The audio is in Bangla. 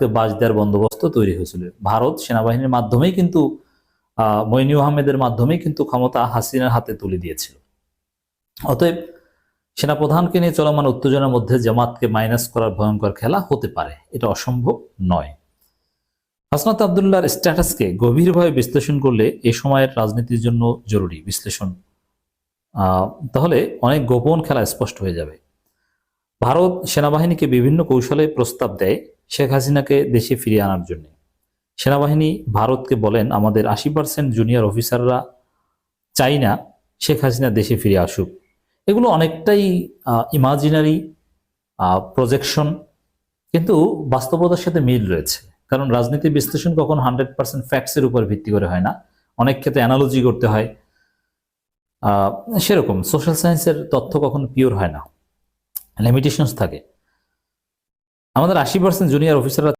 জামাতকে বাজ দেওয়ার বন্দোবস্ত তৈরি হয়েছিল। ভারত সেনাবাহিনীর মাধ্যমেই কিন্তু মইনু আহমেদের মাধ্যমেই কিন্তু ক্ষমতা হাসিনার হাতে তুলে দিয়েছিল। অতএব সেনাপ্রধানকে নিয়ে চলমান উত্তেজনার মধ্যে জামাতকে মাইনাস করার ভয়ঙ্কর খেলা হতে পারে, এটা অসম্ভব নয়। হাসনাত আবদুল্লাহর স্ট্যাটাসকে গভীরভাবে বিশ্লেষণ করলে এ সময়ের রাজনীতির জন্য জরুরি বিশ্লেষণ, তাহলে অনেক গোপন খেলা স্পষ্ট হয়ে যাবে। ভারত সেনাবাহিনীকে বিভিন্ন কৌশলে প্রস্তাব দেয় শেখ হাসিনাকে দেশে ফিরিয়ে আনার জন্য। সেনাবাহিনী ভারতকে বলেন, আমাদের 80% জুনিয়র অফিসাররা চাই না শেখ হাসিনা দেশে ফিরে আসুক। এগুলো অনেকটাই ইমাজিনারি প্রজেকশন, কিন্তু বাস্তবতার সাথে মিল রয়েছে। কারণ রাজনীতির বিশ্লেষণ কখন 100% ফ্যাক্টসের উপর ভিত্তি করে হয় না, অনেক ক্ষেত্রে অ্যানালজি করতে হয়। সেরকম সোশ্যাল সায়েন্সের তথ্য কখনো পিওর হয় না, লিমিটেশনস থাকে। আমাদের 80% জুনিয়র অফিসাররা